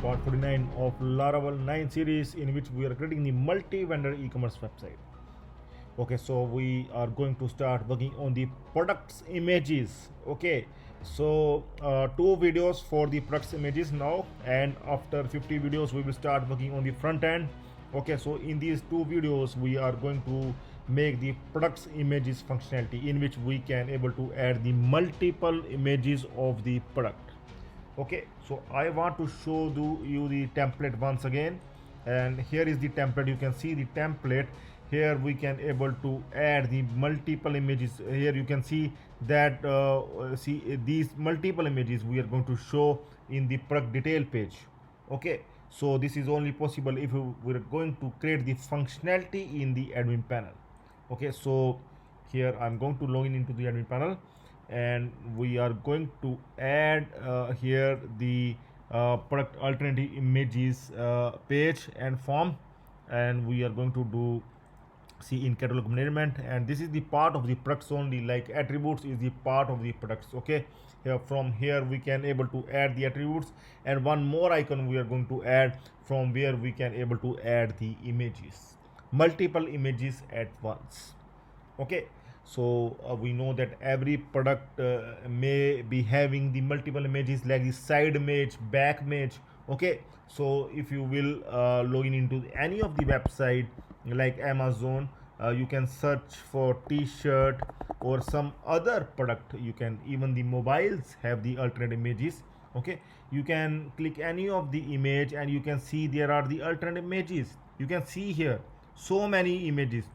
part 49 of Laravel 9 series, in which we are creating the multi-vendor e-commerce website. Okay, so we are going to start working on the products images. Okay, so 2 videos for the products images now, and after 50 videos we will start working on the front end. Okay, so in these 2 videos we are going to make the products images functionality, in which we can able to add the multiple images of the product. Okay, so I want to show you the template once again, and here is the template. You can see the template. Here we can able to add the multiple images. Here you can see that see these multiple images we are going to show in the product detail page. Okay, so this is only possible if we're going to create the functionality in the admin panel. Okay, so here I'm going to log in into the admin panel, and we are going to add here the product alternative images page and form, and we are going to do see in catalog management, and this is the part of the products only, like attributes is the part of the products. Okay, here from here we can able to add the attributes, and one more icon we are going to add, from where we can able to add the images, multiple images at once. Okay, so we know that every product may be having the multiple images, like the side image, back image. Okay, so if you will log in into any of the website like Amazon, you can search for t-shirt or some other product. You can, even the mobiles have the alternate images. Okay, you can click any of the image and you can see there are the alternate images. You can see here so many images,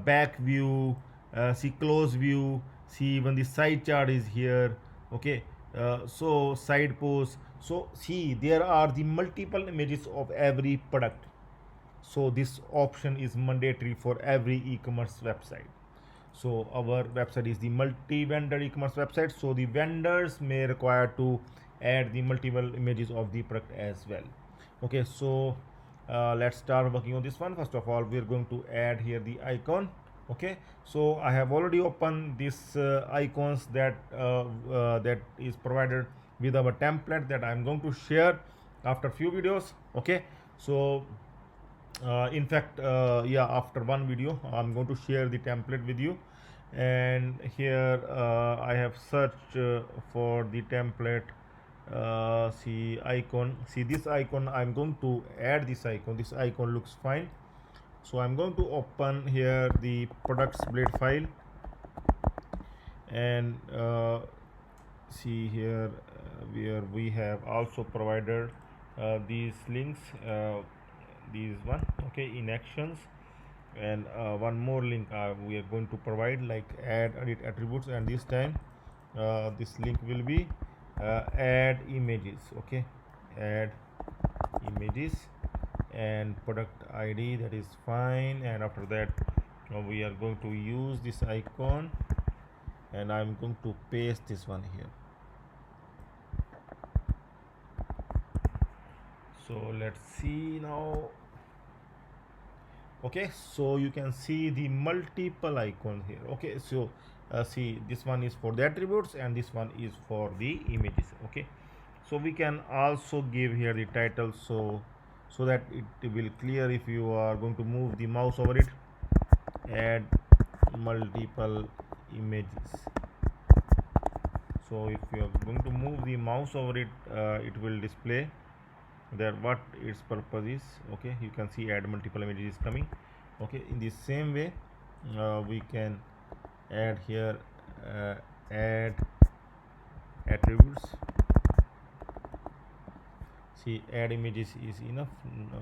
back view, see close view, see even the side chart is here. Okay, so side post, so see there are the multiple images of every product. So this option is mandatory for every e-commerce website. So our website is the multi-vendor e-commerce website, so the vendors may require to add the multiple images of the product as well. Okay, so let's start working on this one. First of all, we're going to add here the icon. Okay, so I have already opened this icons that that is provided with our template that I'm going to share after few videos. Okay, so in fact, yeah, after one video I'm going to share the template with you. And here I have searched for the template, see icon, see this icon. I'm going to add this icon. This icon looks fine, so I'm going to open here the products blade file, and see here where we have also provided these links, these one. Okay, in actions, and one more link we are going to provide, like add edit attributes, and this time this link will be add images. Okay, add images and product ID, that is fine. And after that we are going to use this icon, and I'm going to paste this one here. So let's see now. Okay, so you can see the multiple icons here. Okay, so see, this one is for the attributes and this one is for the images. Okay, so we can also give here the title, so that it will clear if you are going to move the mouse over it. Add multiple images. So if you are going to move the mouse over it, it will display there what its purpose is. Okay, you can see add multiple images is coming. Okay, in the same way we can add here add attributes. See, add images is enough,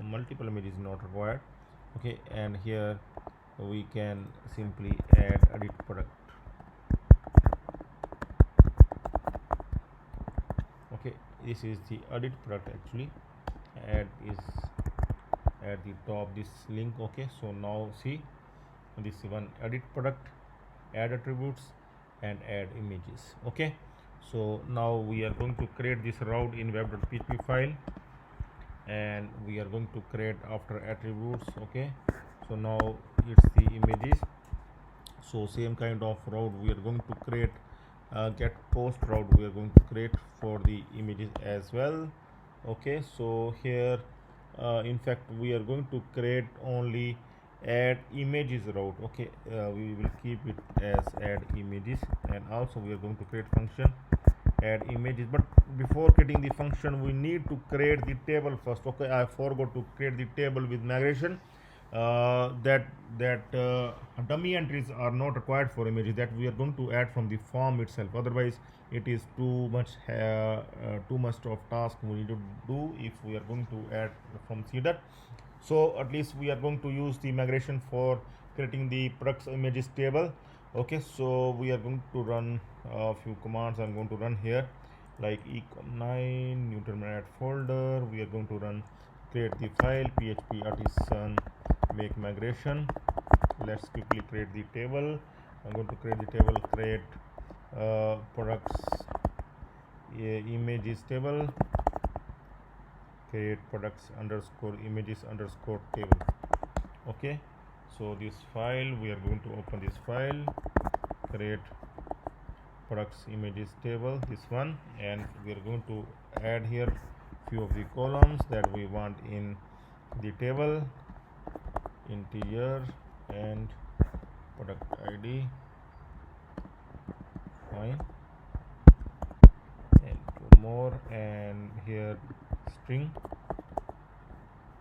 multiple images not required. Okay, and here we can simply add edit product. Okay, this is the edit product actually. Add is at the top, this link. Okay, so now see this one, edit product, add attributes and add images. Okay, so now we are going to create this route in web.php file, and we are going to create after attributes. Okay, so now it's the images, so same kind of route we are going to create, get post route we are going to create for the images as well. Okay, so here in fact we are going to create only add images route. Okay, we will keep it as add images, and also we are going to create function add images. But before creating the function we need to create the table first. Okay, I forgot to create the table with migration. That dummy entries are not required for images, that we are going to add from the form itself. Otherwise it is too much of task we need to do if we are going to add from cedar. So at least we are going to use the migration for creating the products images table. Okay, so we are going to run a few commands. I'm going to run here like ecom9 new terminal add folder. We are going to run create the file php artisan make migration. Let's quickly create the table. I'm going to create the table, create products images table, create products underscore images underscore table. Okay, so this file, we are going to open this file, create products images table, this one, and we are going to add here few of the columns that we want in the table, integer and product id, fine, and two more, and here string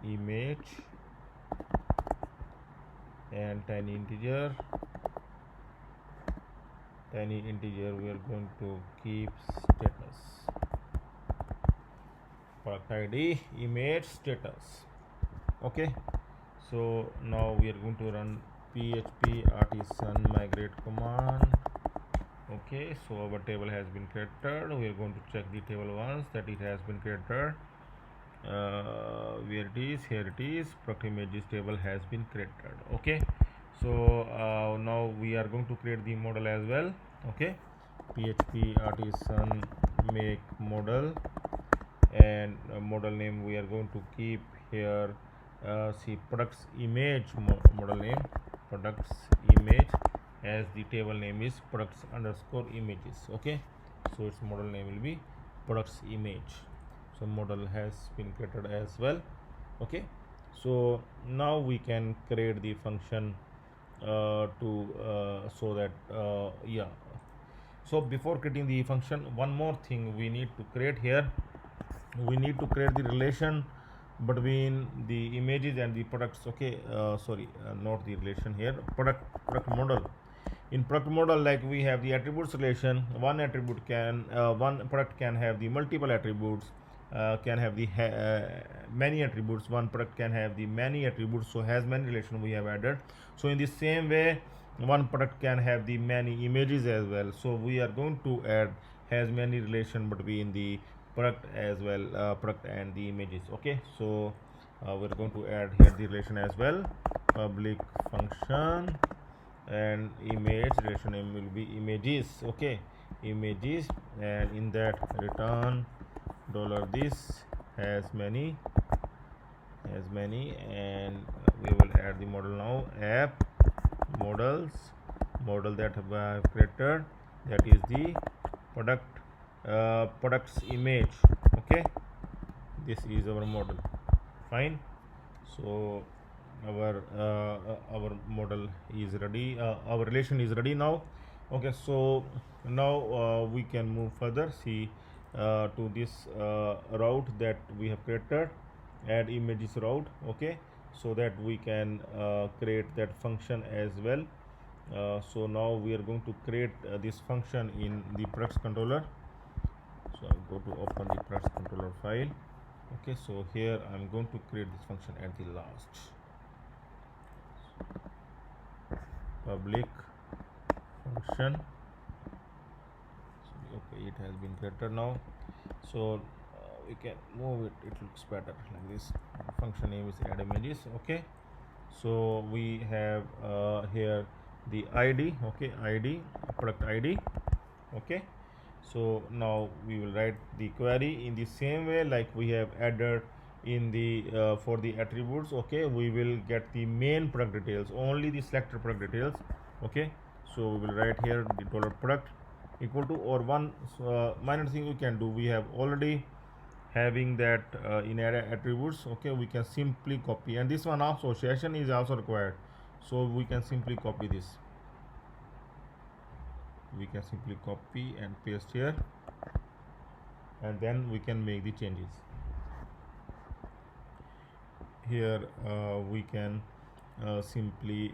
image and tiny integer we are going to keep status, product id image status. Okay, so now we are going to run php artisan migrate command. Okay, so our table has been created. We are going to check the table once that it has been created. Where it is, here it is, product images table has been created. Okay, so now we are going to create the model as well. Okay, php artisan make model, and model name we are going to keep here see products image model name products image, as the table name is products underscore images. Okay, so its model name will be products image. So model has been created as well. Okay, so now we can create the function to so that yeah. So before creating the function, one more thing we need to create here. We need to create the relation between the images and the products. Okay, sorry, not the relation here, product model. In product model, like we have the attributes relation. One product can have the multiple attributes, can have the many attributes. One product can have the many attributes, so has many relation we have added. So in the same way, one product can have the many images as well, so we are going to add has many relation between the product as well, product and the images. Okay, so we're going to add here the relation as well, public function, and image relation name will be images. Okay, images, and in that return dollar this has many, and we will add the model now, app model that I have created, that is the products image. Okay, this is our model, fine. So our model is ready, our relation is ready now. Okay, so now we can move further, see to this route that we have created, add images route. Okay, so that we can create that function as well. So now we are going to create this function in the products controller. So I'll go to open the products controller file. Okay, so here I'm going to create this function at the last, public function. So, okay, it has been created now, so we can move it, it looks better like this. Function name is add images. Okay, so we have here the id. Okay, id, product id. Okay, so now we will write the query in the same way like we have added in the for the attributes. Okay, we will get the main product details, only the selected product details. Okay, so we will write here the dollar product equal to, or one minor thing we can do, we have already having that in attributes. Okay, we can simply copy, and this one also session is also required, so we can simply copy this. We can simply copy and paste here, and then we can make the changes here. We can simply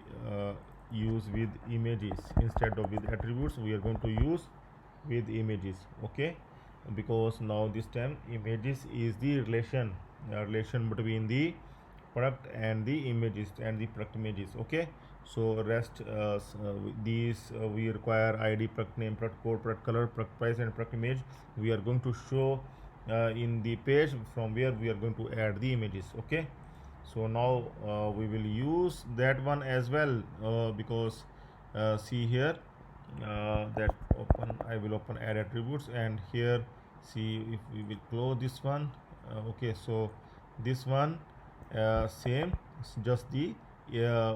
use with images instead of with attributes. We are going to use with images. Okay, because now this time images is the relation between the product and the images and the product images. Okay, so rest these we require id, product name, product code, product color, product price, and product image. We are going to show in the page from where we are going to add the images. Okay, so now we will use that one as well, because see here, that open I will open add attributes, and here see if we will close this one. Okay, so this one same, just the uh,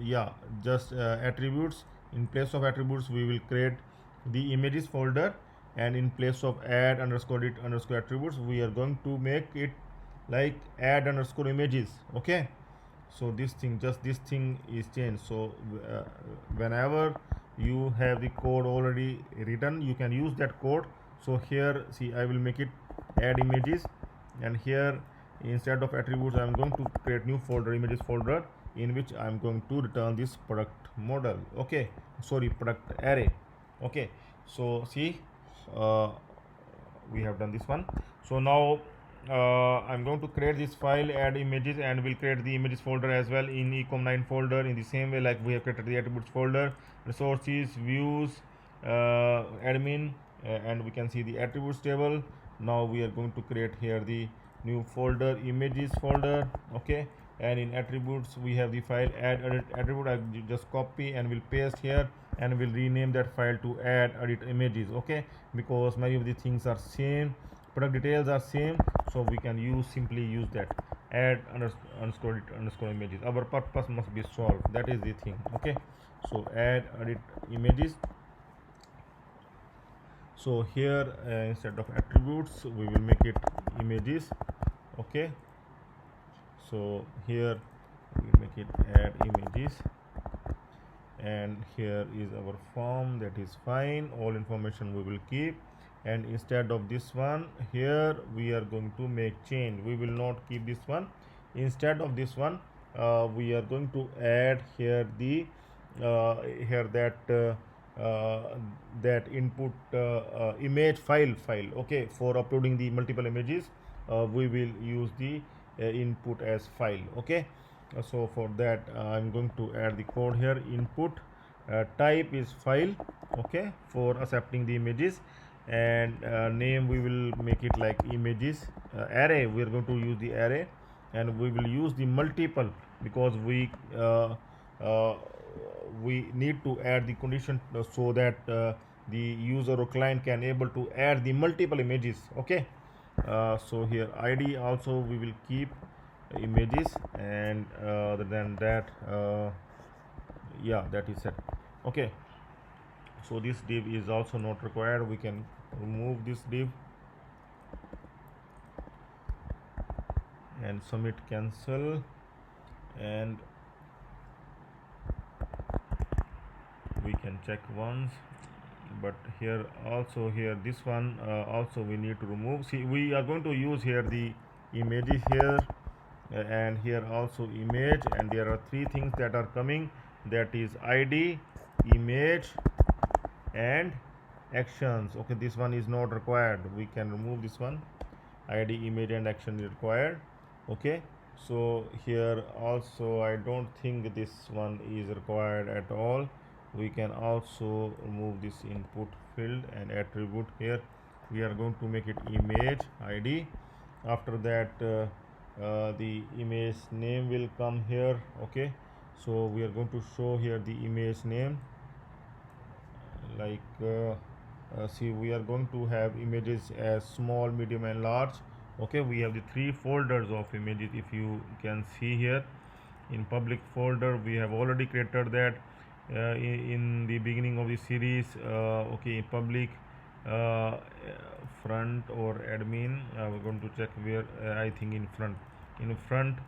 yeah, just attributes. In place of attributes we will create the images folder, and in place of add underscore it underscore attributes we are going to make it like add underscore images. Okay, so this thing, just this thing is changed. So whenever you have the code already written, you can use that code. So here see I will make it add images, and here instead of attributes I am going to create new folder, images folder, in which I am going to return this product model. Okay, sorry, product array. Okay, so see, uh, we have done this one. So now I'm going to create this file add images, and we'll create the images folder as well in ecom9 folder, in the same way like we have created the attributes folder, resources, views, admin, and we can see the attributes table. Now we are going to create here the new folder, images folder. Okay, and in attributes we have the file add edit attribute. I just copy and will paste here, and will rename that file to add edit images. Okay, because many of the things are same, product details are same, so we can simply use that add underscore it underscore images. Our purpose must be solved, that is the thing. Okay, so add edit images. So here instead of attributes we will make it images. Okay, so here we make it add images, and here is our form. That is fine, all information we will keep. And instead of this one, here we are going to make change. We will not keep this one. Instead of this one, we are going to add here the here that input image file. Okay, for uploading the multiple images we will use the input as file. Okay, so for that I'm going to add the code here. Input type is file. Okay, for accepting the images, and name we will make it like images. Array we are going to use the array, and we will use the multiple because we need to add the condition so that the user or client can able to add the multiple images. Okay, so here id also we will keep images, and other than that yeah, that is set. Okay, so this div is also not required. We can remove this div and submit cancel, and we can check once. But here also, here this one also we need to remove. See, we are going to use here the images here, and here also image, and there are three things that are coming, that is id, image, and actions. Okay, this one is not required. We can remove this one. id, image, and action is required. Okay, so here also I don't think this one is required at all. We can also remove this input field and attribute. Here we are going to make it image id. After that the image name will come here. Okay, so we are going to show here the image name, like see, we are going to have images as small, medium, and large. Okay, we have the three folders of images. If you can see here, in public folder we have already created that in the beginning of the series. Okay, in public uh, front or admin. We're going to check where, I think in front,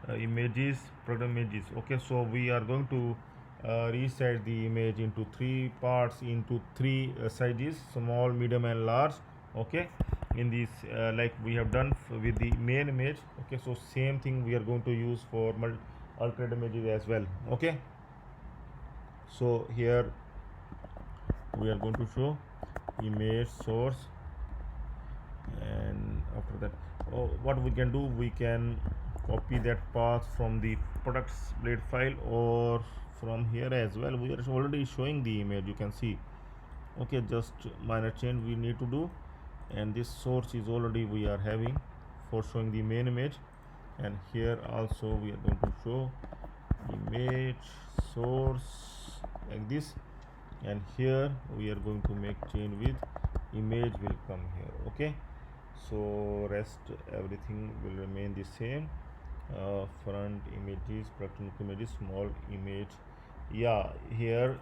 images, product images. Okay, so we are going to resize the image into three parts, into three sizes: small, medium and large. Okay, in this, like we have done with the main image. Okay, so same thing we are going to use for alternate images as well. Okay, so here we are going to show image source, and after that, what we can do, we can copy that path from the products blade file, or from here as well. We are already showing the image, you can see. Okay, just minor change we need to do, and this source is already we are having for showing the main image. And here also we are going to show image source like this, and here we are going to make change with image will come here. Okay, so rest everything will remain the same. Front images, production images, small image. Yeah, here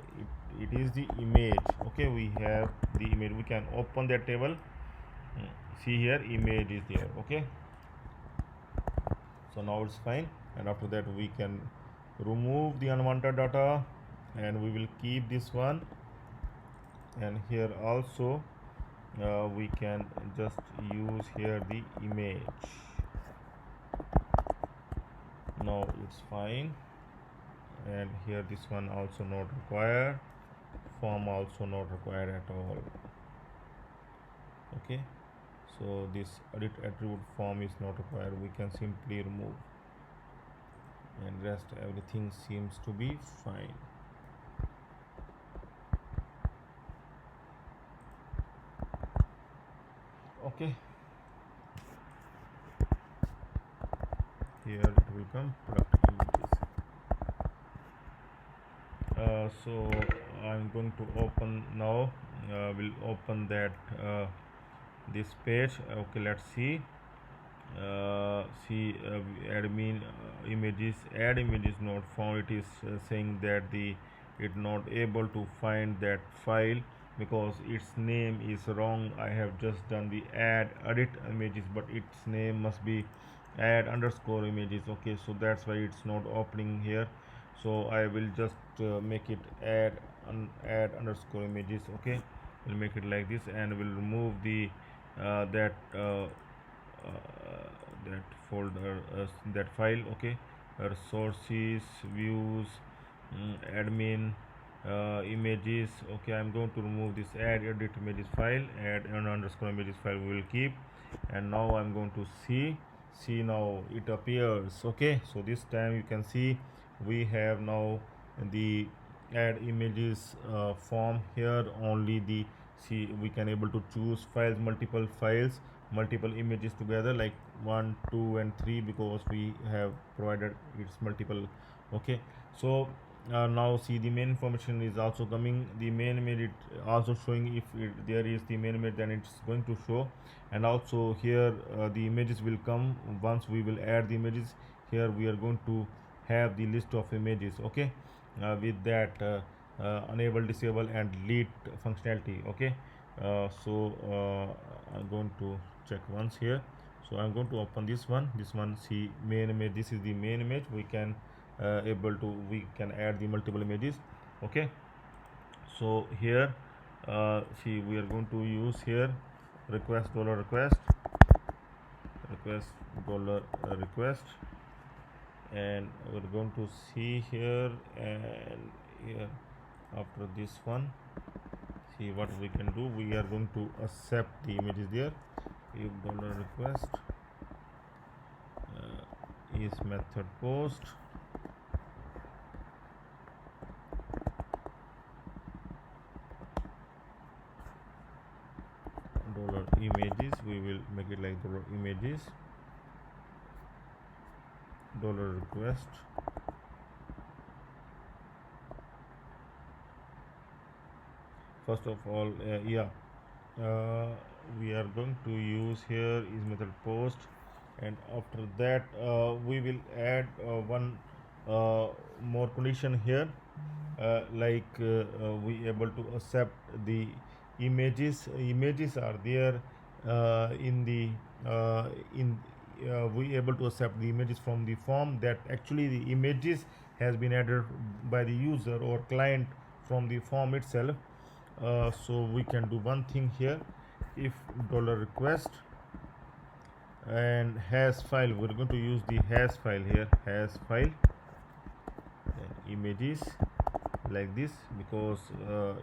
it is the image. Okay, we have the image, we can open that table. See here, image is there. Okay, so now it's fine, and after that we can remove the unwanted data, and we will keep this one. And here also we can just use here the image. Now it's fine, and here this one also not required, form also not required at all. Okay, so this edit attribute form is not required, we can simply remove, and rest everything seems to be fine. Okay, here it will come product images. So I'm going to open now, we'll open that this page. Okay, let's see. See, admin images, add images not found. It is saying that the it not able to find that file because its name is wrong. I have just done the add edit images, but its name must be add underscore images. Okay, so that's why it's not opening here. So I will just make it add underscore images. Okay, we'll make it like this, and we'll remove the that folder, that file. Okay, resources, views, admin, images. Okay, I'm going to remove this add edit images file, add an underscore images file we will keep. And now I'm going to see now it appears. Okay, so this time you can see we have now the add images form here. Only the, see, we can able to choose files, multiple images together, like 1, 2 and 3, because we have provided its multiple. Okay, so now see the main information is also coming, the main image it also showing. If there is the main image, then it's going to show. And also here the images will come once we will add the images. Here we are going to have the list of images. Okay, with that enable, disable and delete functionality. Okay, I'm going to check once here. So I'm going to open this one, see main image. This is the main image. We can we can add the multiple images. Okay, so here see, we are going to use here request dollar request dollar request, and we're going to see here, and here after this one, see what we can do. We are going to accept the images there. If dollar request is method post, dollar images, we will make it like dollar images, dollar request, first of all, we are going to use here is method post, and after that we will add one more condition here, we able to accept the images are there in the in we able to accept the images from the form, that actually the images has been added by the user or client from the form itself. So we can do one thing here. If dollar request and hash file, we're going to use the hash file here, hash file and images, like this, because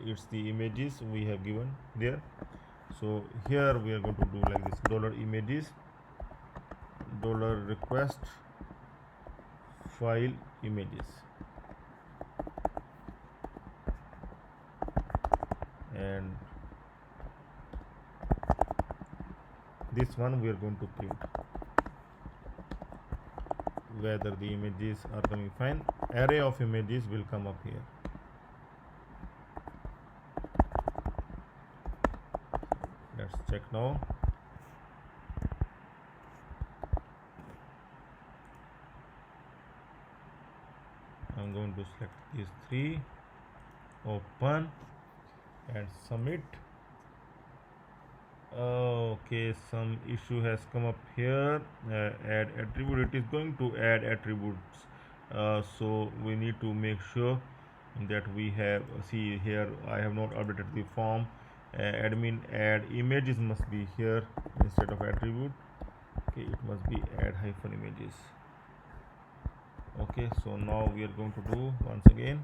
it's the images we have given there. So here we are going to do like this, dollar images, dollar request file images, and this one we are going to print whether the images are coming fine. Array of images will come up here. Let's check now. I'm going to select these three, open and submit. Okay, some issue has come up here. Add attribute, it is going to add attributes, so we need to make sure that we have, see here I have not updated the form. Admin add images must be here instead of attribute. Okay, it must be add hyphen images. Okay, so now we are going to do once again,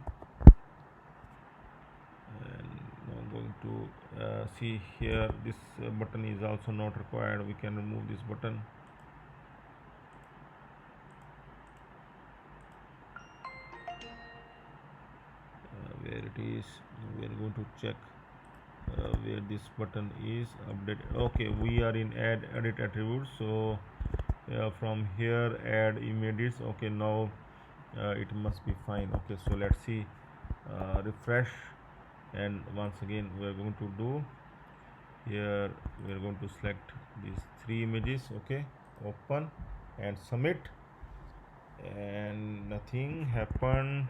and now I'm going to see here this button is also not required. We can remove this button. Where it is, we are going to check where this button is updated. Okay, we are in add edit attributes, so from here add images. Okay, now it must be fine. Okay, so let's see, refresh, and once again we are going to do here, we are going to select these three images. Okay, open and submit, and nothing happened.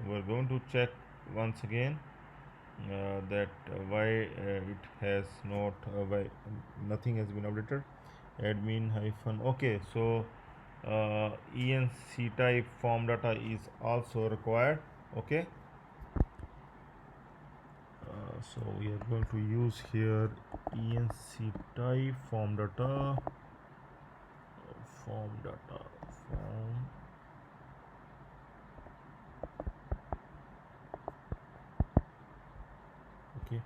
We're going to check once again that why it has not why nothing has been updated. Admin hyphen, okay, so enc type form data is also required. Okay, so we are going to use here enc type form data, form okay.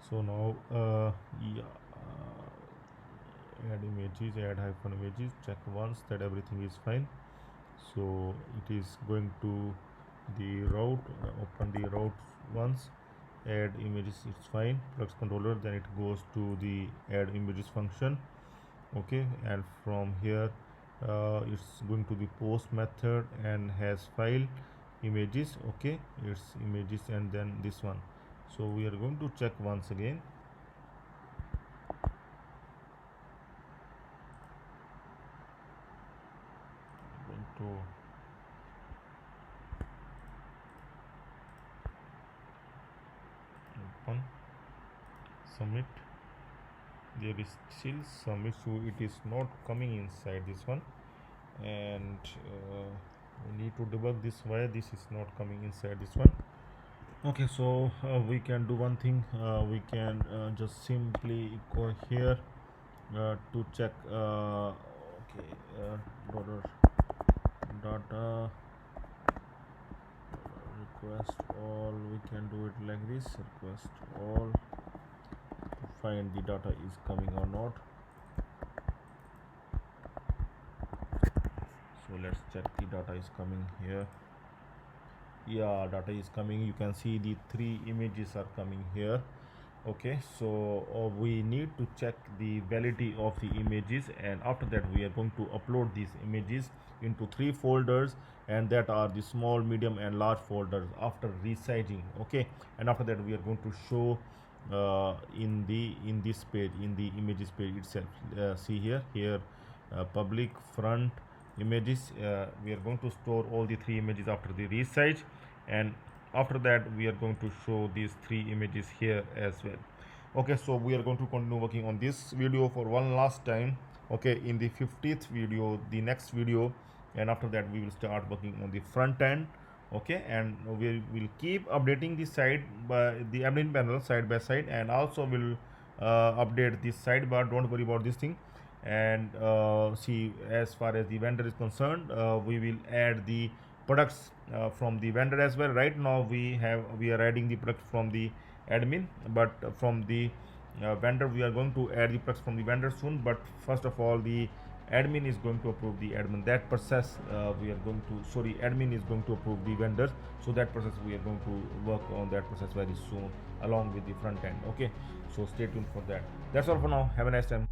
So now yeah, add images, add hyphen images, check once that everything is fine. So it is going to the route, open the route once, add images, it's fine, flux controller, then it goes to the add images function. Okay, and from here it's going to the post method and has file images. Okay, it's images and then this one. So we are going to check once again. Going to open, submit. There is still some issue, it is not coming inside this one, and we need to debug this, why this is not coming inside this one. Okay, so we can do one thing, we can just simply go here to check okay, dollar data request all, we can do it like this, request all, to find the data is coming or not. So let's check the data is coming here. Yeah, data is coming, you can see the three images are coming here. Okay, so we need to check the validity of the images, and after that we are going to upload these images into three folders, and that are the small, medium and large folders after resizing. Okay, and after that we are going to show in this page, in the images page itself. See here public front images, we are going to store all the three images after the resize, and after that we are going to show these three images here as well. Okay, so we are going to continue working on this video for one last time, okay, in the 50th video, the next video, and after that we will start working on the front end. Okay, and we will keep updating the side by the admin panel side by side, and also will update this sidebar. Don't worry about this thing. And see, as far as the vendor is concerned, we will add the products from the vendor as well. Right now we are adding the products from the admin, but from the vendor we are going to add the products from the vendor soon. But first of all, the admin is going to approve the admin. That process we are going to, sorry, admin is going to approve the vendors. So that process we are going to work on that process very soon along with the front end. Okay, so stay tuned for that. That's all for now. Have a nice time.